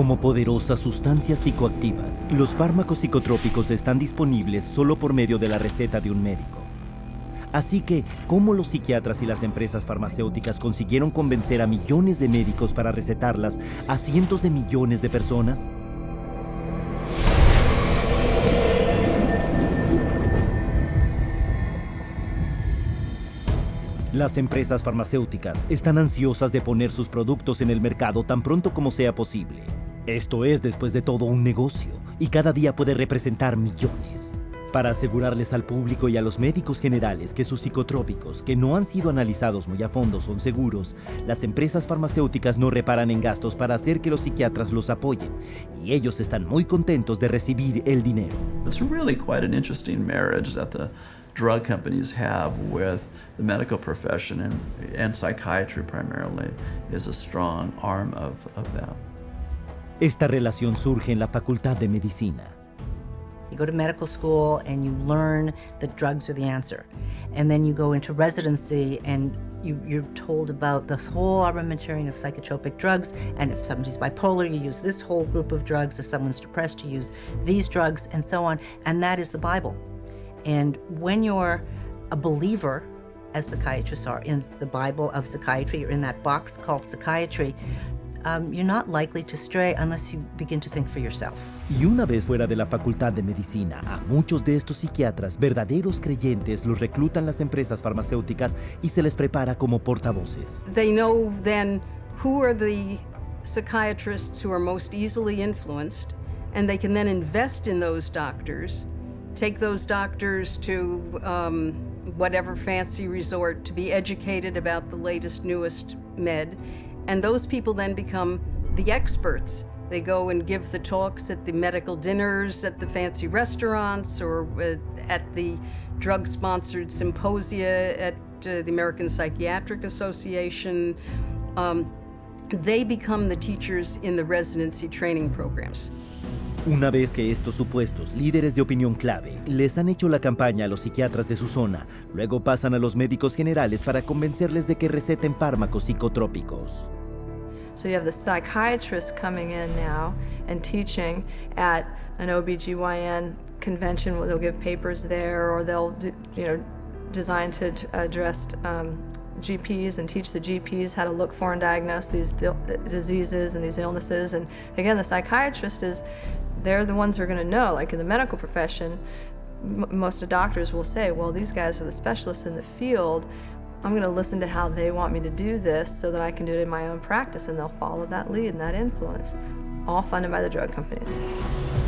Como poderosas sustancias psicoactivas, los fármacos psicotrópicos están disponibles solo por medio de la receta de un médico. Así que, ¿cómo los psiquiatras y las empresas farmacéuticas consiguieron convencer a millones de médicos para recetarlas a cientos de millones de personas? Las empresas farmacéuticas están ansiosas de poner sus productos en el mercado tan pronto como sea posible. Esto es, después de todo, un negocio, y cada día puede representar millones. Para asegurarles al público y a los médicos generales que sus psicotrópicos, que no han sido analizados muy a fondo, son seguros, las empresas farmacéuticas no reparan en gastos para hacer que los psiquiatras los apoyen, y ellos están muy contentos de recibir el dinero. It's really quite an interesting marriage that the drug companies have with the medical profession, and psychiatry primarily is a strong arm of them. Esta relación surge en la Facultad de Medicina. You go to medical school and you learn that drugs are the answer. And then you go into residency and you're told about this whole armamentarium of psychotropic drugs. And if somebody's bipolar, you use this whole group of drugs. If someone's depressed, you use these drugs and so on. And that is the Bible. And when you're a believer, as psychiatrists are, in the Bible of psychiatry, or in that box called psychiatry, you're not likely to stray unless you begin to think for yourself. Y una vez fuera de la Facultad de Medicina, a muchos de estos psiquiatras, verdaderos creyentes, los reclutan las empresas farmacéuticas y se les prepara como portavoces. They know then who are the psychiatrists who are most easily influenced, and they can then invest in those doctors, take those doctors to whatever fancy resort to be educated about the latest, newest med. And those people then become the experts. They go and give the talks at the medical dinners, at the fancy restaurants, or at the drug-sponsored symposia at the American Psychiatric Association. They become the teachers in the residency training programs. Una vez que estos supuestos líderes de opinión clave les han hecho la campaña a los psiquiatras de su zona, luego pasan a los médicos generales para convencerles de que receten fármacos psicotrópicos. So you have the psychiatrists coming in now and teaching at an OBGYN convention where they'll give papers there, or they'll designed to address GPs and teach the GPs how to look for and diagnose these diseases and these illnesses. And again, the psychiatrist they're the ones who are going to know. Like in the medical profession, most of the doctors will say, well, these guys are the specialists in the field. I'm going to listen to how they want me to do this so that I can do it in my own practice, and they'll follow that lead and that influence, all funded by the drug companies.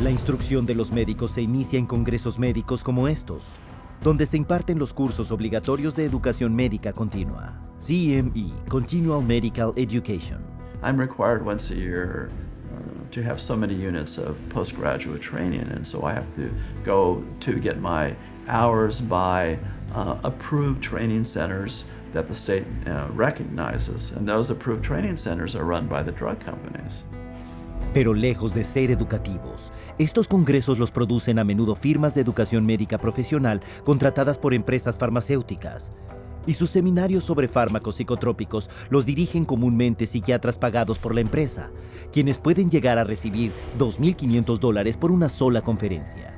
La instrucción de los médicos se inicia en congresos médicos como estos, donde se imparten los cursos obligatorios de educación médica continua, CME, Continual Medical Education. I'm required once a year to have so many units of postgraduate training, and so I have to go to get my hours by approved training centers that the state recognizes, and those approved training centers are run by the drug companies. Pero lejos de ser educativos, estos congresos los producen a menudo firmas de educación médica profesional contratadas por empresas farmacéuticas. Y sus seminarios sobre fármacos psicotrópicos los dirigen comúnmente psiquiatras pagados por la empresa, quienes pueden llegar a recibir $2,500 por una sola conferencia.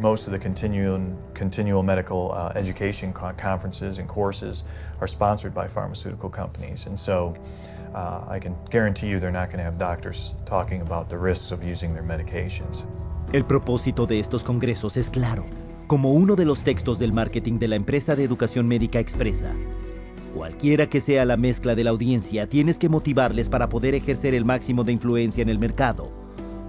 Most of the continual medical education conferences and courses are sponsored by pharmaceutical companies, and so I can guarantee you they're not going to have doctors talking about the risks of using their medications. El propósito de estos congresos es claro, como uno de los textos del marketing de la empresa de educación médica expresa. Cualquiera que sea la mezcla de la audiencia, tienes que motivarles para poder ejercer el máximo de influencia en el mercado.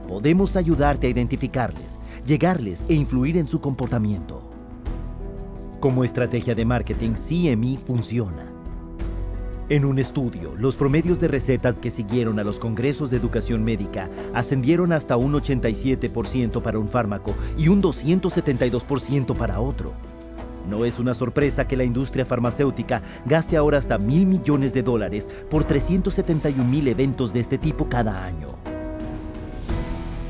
Podemos ayudarte a identificarles, llegarles e influir en su comportamiento. Como estrategia de marketing, CME funciona. En un estudio, los promedios de recetas que siguieron a los congresos de educación médica ascendieron hasta un 87% para un fármaco y un 272% para otro. No es una sorpresa que la industria farmacéutica gaste ahora hasta $1,000 millones por 371,000 eventos de este tipo cada año.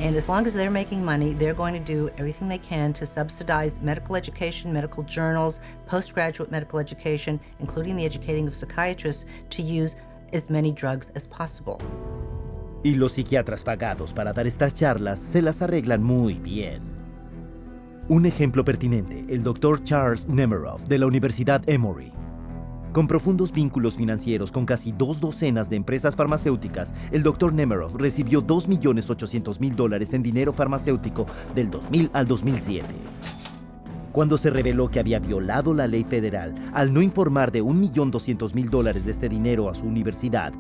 And as long as they're making money, they're going to do everything they can to subsidize medical education, medical journals, postgraduate medical education, including the educating of psychiatrists, to use as many drugs as possible. Y los psiquiatras pagados para dar estas charlas se las arreglan muy bien. Un ejemplo pertinente, el Dr. Charles Nemeroff de la Universidad Emory. Con profundos vínculos financieros con casi 2 docenas de empresas farmacéuticas, el Dr. Nemeroff recibió $2.800.000 en dinero farmacéutico del 2000 al 2007. Cuando se reveló que había violado la ley federal al no informar de $1.200.000 de este dinero a su universidad,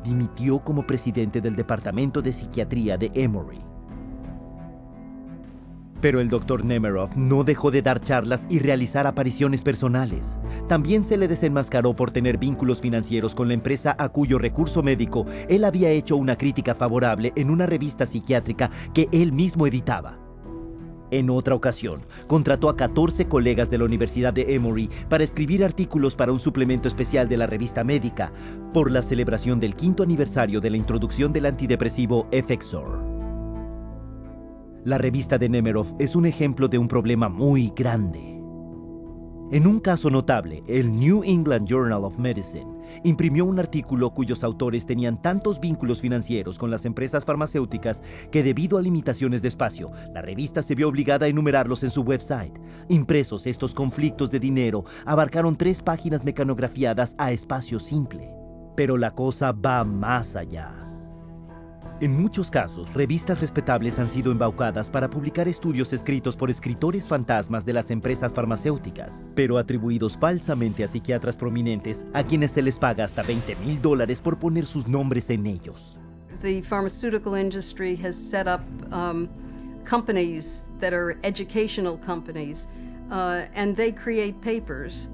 dimitió como presidente del Departamento de Psiquiatría de Emory. Pero el Dr. Nemeroff no dejó de dar charlas y realizar apariciones personales. También se le desenmascaró por tener vínculos financieros con la empresa a cuyo recurso médico él había hecho una crítica favorable en una revista psiquiátrica que él mismo editaba. En otra ocasión, contrató a 14 colegas de la Universidad de Emory para escribir artículos para un suplemento especial de la revista médica por la celebración del 5º aniversario de la introducción del antidepresivo Effexor. La revista de Nemeroff es un ejemplo de un problema muy grande. En un caso notable, el New England Journal of Medicine imprimió un artículo cuyos autores tenían tantos vínculos financieros con las empresas farmacéuticas que debido a limitaciones de espacio, la revista se vio obligada a enumerarlos en su website. Impresos, estos conflictos de dinero abarcaron 3 páginas mecanografiadas a espacio simple. Pero la cosa va más allá. En muchos casos, revistas respetables han sido embaucadas para publicar estudios escritos por escritores fantasmas de las empresas farmacéuticas, pero atribuidos falsamente a psiquiatras prominentes a quienes se les paga hasta $20,000 por poner sus nombres en ellos. The pharmaceutical industry has set up companies that are educational companies, and they create papers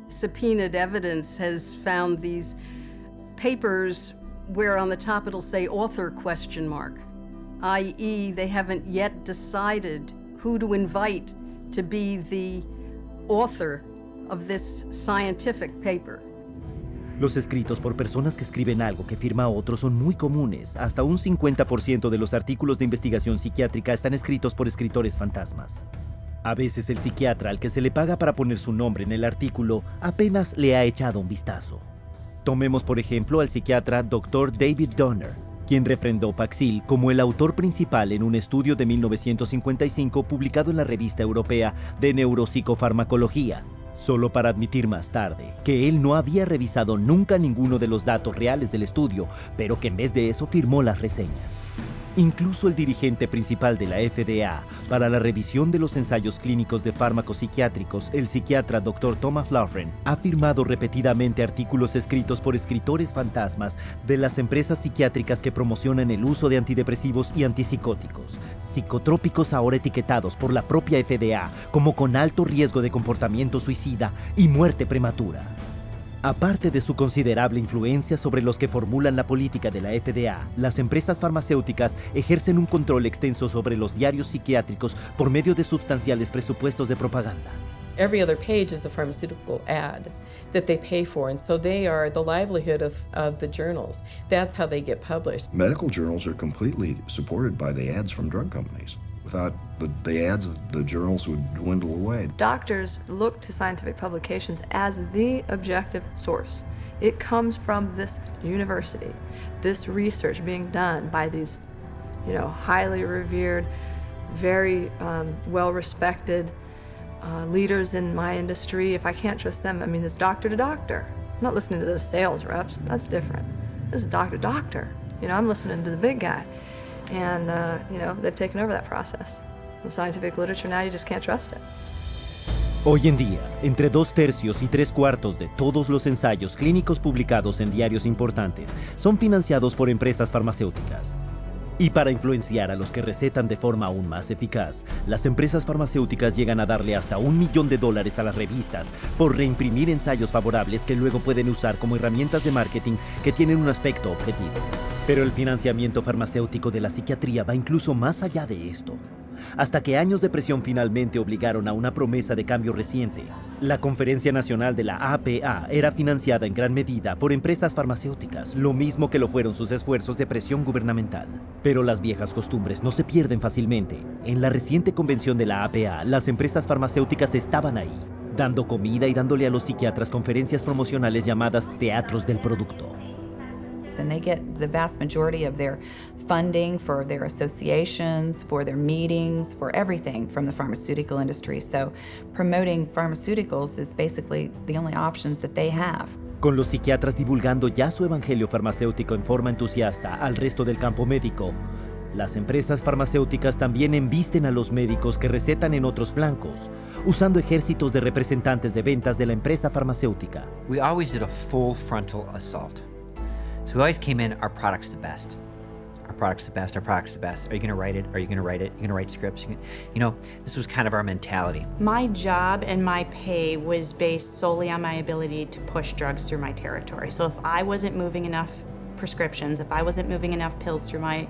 subpoenaed evidence has found these papers where on the top it'll say author ? i.e. they haven't yet decided who to invite to be the author of this scientific paper. Los escritos por personas que escriben algo que firma otro son muy comunes. Hasta un 50% de los artículos de investigación psiquiátrica están escritos por escritores fantasmas. A veces el psiquiatra al que se le paga para poner su nombre en el artículo apenas le ha echado un vistazo. Tomemos por ejemplo al psiquiatra Dr. David Donner, quien refrendó Paxil como el autor principal en un estudio de 1955 publicado en la Revista Europea de Neuropsicofarmacología, solo para admitir más tarde que él no había revisado nunca ninguno de los datos reales del estudio, pero que en vez de eso firmó las reseñas. Incluso el dirigente principal de la FDA para la revisión de los ensayos clínicos de fármacos psiquiátricos, el psiquiatra Dr. Thomas Laughren, ha firmado repetidamente artículos escritos por escritores fantasmas de las empresas psiquiátricas que promocionan el uso de antidepresivos y antipsicóticos, psicotrópicos ahora etiquetados por la propia FDA como con alto riesgo de comportamiento suicida y muerte prematura. Aparte de su considerable influencia sobre los que formulan la política de la FDA, las empresas farmacéuticas ejercen un control extenso sobre los diarios psiquiátricos por medio de sustanciales presupuestos de propaganda. Every other page is a pharmaceutical ad that they pay for, and so they are the livelihood of the journals. That's how they get published. Medical journals are completely supported by the ads from drug companies. Without the ads, the journals would dwindle away. Doctors look to scientific publications as the objective source. It comes from this university, this research being done by these, highly revered, very well-respected leaders in my industry. If I can't trust them, it's doctor to doctor. I'm not listening to those sales reps. That's different. This is doctor to doctor. I'm listening to the big guy. And, they've taken over that process. The scientific literature now, you just can't trust it. Hoy en día, entre 2/3 y 3/4 de todos los ensayos clínicos publicados en diarios importantes son financiados por empresas farmacéuticas. Y para influenciar a los que recetan de forma aún más eficaz, las empresas farmacéuticas llegan a darle hasta $1 millón a las revistas por reimprimir ensayos favorables que luego pueden usar como herramientas de marketing que tienen un aspecto objetivo. Pero el financiamiento farmacéutico de la psiquiatría va incluso más allá de esto. Hasta que años de presión finalmente obligaron a una promesa de cambio reciente. La Conferencia Nacional de la APA era financiada en gran medida por empresas farmacéuticas, lo mismo que lo fueron sus esfuerzos de presión gubernamental. Pero las viejas costumbres no se pierden fácilmente. En la reciente convención de la APA, las empresas farmacéuticas estaban ahí, dando comida y dándole a los psiquiatras conferencias promocionales llamadas teatros del producto. and they get the vast majority of their funding for their associations, for their meetings, for everything from the pharmaceutical industry. So promoting pharmaceuticals is basically the only options that they have. Con los psiquiatras divulgando ya su evangelio farmacéutico en forma entusiasta al resto del campo médico, las empresas farmacéuticas también embisten a los médicos que recetan en otros flancos, usando ejércitos de representantes de ventas de la empresa farmacéutica. We always did a full frontal assault. So we always came in, our product's the best. Our product's the best, our product's the best. Are you gonna write it? Are you gonna write it? You're gonna write scripts? You know, this was kind of our mentality. My job and my pay was based solely on my ability to push drugs through my territory. So if I wasn't moving enough prescriptions, if I wasn't moving enough pills through my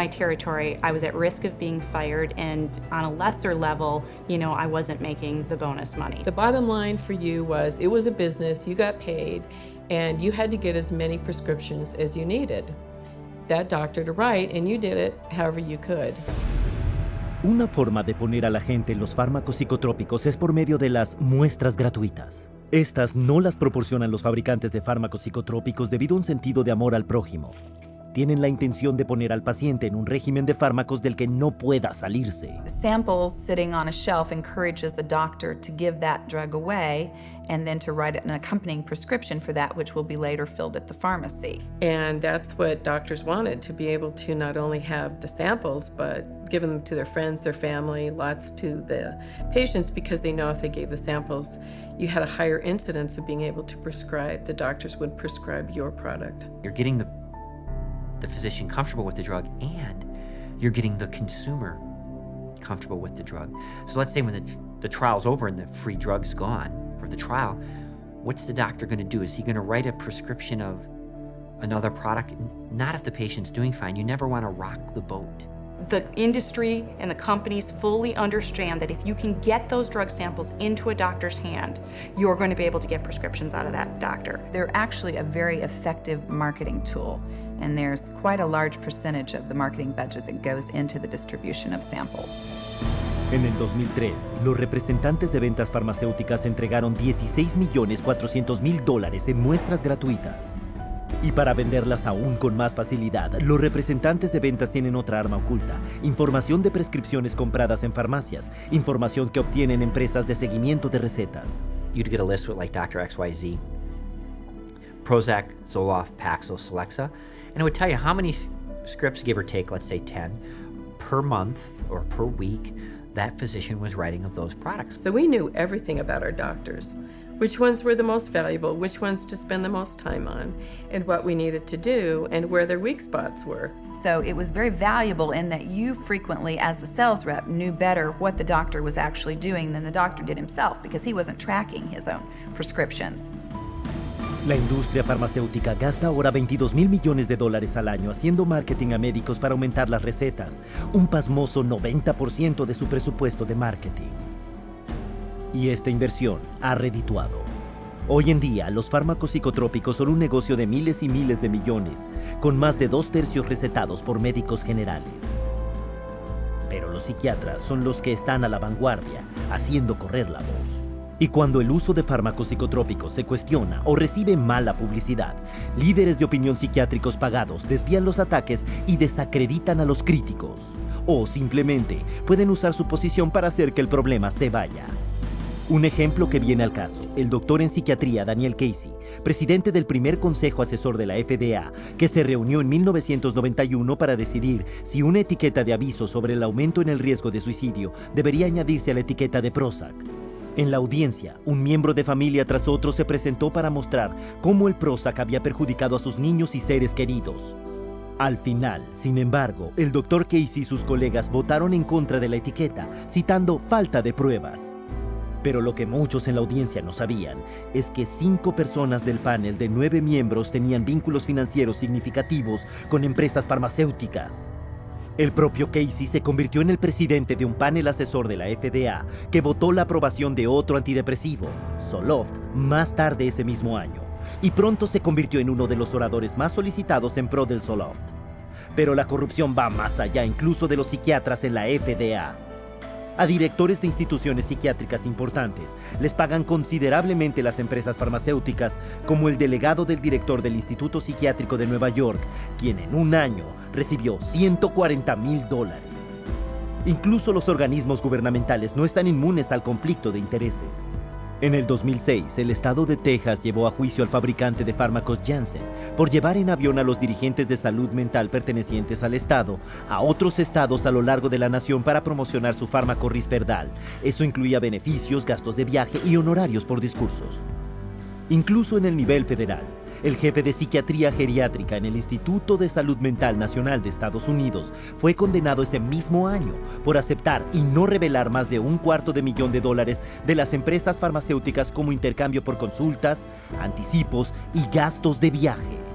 territory, I was at risk of being fired, and on a lesser level, you know, I wasn't making the bonus money. The bottom line for you was it was a business, you got paid, and you had to get as many prescriptions as you needed that doctor to write, and you did it however you could. Una forma de poner a la gente en los fármacos psicotrópicos es por medio de las muestras gratuitas. Estas no las proporcionan los fabricantes de fármacos psicotrópicos debido a un sentido de amor al prójimo. Tienen la intención de poner al paciente en un régimen de fármacos del que no pueda salirse. Samples sitting on a shelf encourages a doctor to give that drug away and then to write an accompanying prescription for that, which will be later filled at the pharmacy. And that's what doctors wanted, to be able to not only have the samples, but give them to their friends, their family, lots to the patients, because they know if they gave the samples, you had a higher incidence of being able to prescribe. The doctors would prescribe your product. You're getting the physician comfortable with the drug, and you're getting the consumer comfortable with the drug. So let's say when the trial's over and the free drug's gone for the trial, what's the doctor going to do? Is he going to write a prescription of another product? Not if the patient's doing fine. You never want to rock the boat. The industry and the companies fully understand that if you can get those drug samples into a doctor's hand, you're going to be able to get prescriptions out of that doctor. They're actually a very effective marketing tool, and there's quite a large percentage of the marketing budget that goes into the distribution of samples. En el 2003, los representantes de ventas farmacéuticas entregaron $16.400.000 en muestras gratuitas. Y para venderlas aún con más facilidad, los representantes de ventas tienen otra arma oculta: información de prescripciones compradas en farmacias, información que obtienen empresas de seguimiento de recetas. You'd get a list with like Dr. XYZ, Prozac, Zoloft, Paxil, Celexa, and it would tell you how many scripts, give or take, let's say 10, per month or per week, that physician was writing of those products. So we knew everything about our doctors, which ones were the most valuable, which ones to spend the most time on, and what we needed to do, and where their weak spots were. So it was very valuable in that you frequently, as the sales rep, knew better what the doctor was actually doing than the doctor did himself, because he wasn't tracking his own prescriptions. La industria farmacéutica gasta ahora $22.000 millones al año haciendo marketing a médicos para aumentar las recetas, un pasmoso 90% de su presupuesto de marketing. Y esta inversión ha redituado. Hoy en día, los fármacos psicotrópicos son un negocio de miles y miles de millones, con más de 2/3 recetados por médicos generales. Pero los psiquiatras son los que están a la vanguardia, haciendo correr la voz. Y cuando el uso de fármacos psicotrópicos se cuestiona o recibe mala publicidad, líderes de opinión psiquiátricos pagados desvían los ataques y desacreditan a los críticos. O simplemente pueden usar su posición para hacer que el problema se vaya. Un ejemplo que viene al caso: el doctor en psiquiatría Daniel Casey, presidente del primer consejo asesor de la FDA, que se reunió en 1991 para decidir si una etiqueta de aviso sobre el aumento en el riesgo de suicidio debería añadirse a la etiqueta de Prozac. En la audiencia, un miembro de familia tras otro se presentó para mostrar cómo el Prozac había perjudicado a sus niños y seres queridos. Al final, sin embargo, el doctor Casey y sus colegas votaron en contra de la etiqueta, citando falta de pruebas. Pero lo que muchos en la audiencia no sabían es que 5 personas del panel de 9 miembros tenían vínculos financieros significativos con empresas farmacéuticas. El propio Casey se convirtió en el presidente de un panel asesor de la FDA que votó la aprobación de otro antidepresivo, Zoloft, más tarde ese mismo año, y pronto se convirtió en uno de los oradores más solicitados en pro del Zoloft. Pero la corrupción va más allá incluso de los psiquiatras en la FDA. A directores de instituciones psiquiátricas importantes les pagan considerablemente las empresas farmacéuticas, como el delegado del director del Instituto Psiquiátrico de Nueva York, quien en un año recibió $140,000. Incluso los organismos gubernamentales no están inmunes al conflicto de intereses. En el 2006, el estado de Texas llevó a juicio al fabricante de fármacos Janssen por llevar en avión a los dirigentes de salud mental pertenecientes al estado a otros estados a lo largo de la nación para promocionar su fármaco Risperdal. Eso incluía beneficios, gastos de viaje y honorarios por discursos. Incluso en el nivel federal, el jefe de psiquiatría geriátrica en el Instituto de Salud Mental Nacional de Estados Unidos fue condenado ese mismo año por aceptar y no revelar más de $250,000 de las empresas farmacéuticas como intercambio por consultas, anticipos y gastos de viaje.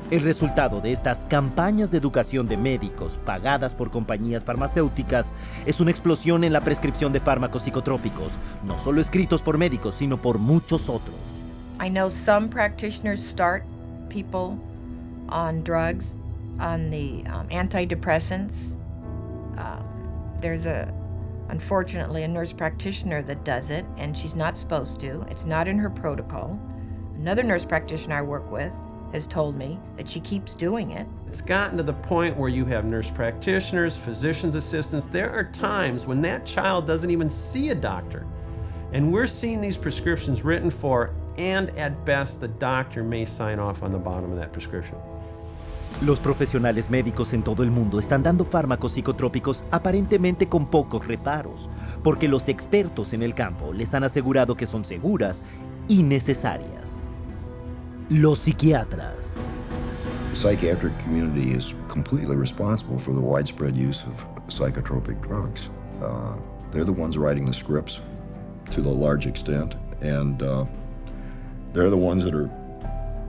El resultado de estas campañas de educación de médicos pagadas por compañías farmacéuticas es una explosión en la prescripción de fármacos psicotrópicos, no solo escritos por médicos, sino por muchos otros. I know some practitioners start people on drugs, on the antidepressants. There's unfortunately, a nurse practitioner that does it, and she's not supposed to. It's not in her protocol. Another nurse practitioner I work with has told me that she keeps doing it. It's gotten to the point where you have nurse practitioners, physician's assistants. There are times when that child doesn't even see a doctor. And we're seeing these prescriptions written for, and at best, the doctor may sign off on the bottom of that prescription. Los profesionales médicos en todo el mundo están dando fármacos psicotrópicos aparentemente con pocos reparos, porque los expertos en el campo les han asegurado que son seguras y necesarias. Los psiquiatras. The psychiatric community is completely responsible for the widespread use of psychotropic drugs. They're the ones writing the scripts to the large extent, and they're the ones that are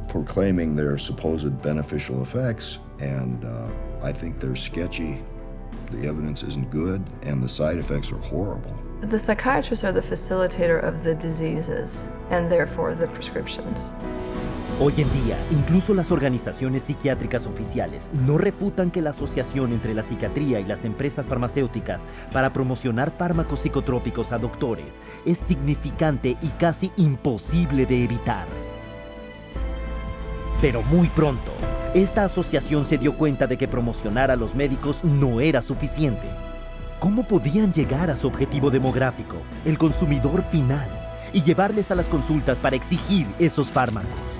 proclaiming their supposed beneficial effects, and I think they're sketchy, the evidence isn't good, and the side effects are horrible. The psychiatrists are the facilitator of the diseases, and therefore the prescriptions. Hoy en día, incluso las organizaciones psiquiátricas oficiales no refutan que la asociación entre la psiquiatría y las empresas farmacéuticas para promocionar fármacos psicotrópicos a doctores es significante y casi imposible de evitar. Pero muy pronto, esta asociación se dio cuenta de que promocionar a los médicos no era suficiente. ¿Cómo podían llegar a su objetivo demográfico, el consumidor final, y llevarles a las consultas para exigir esos fármacos?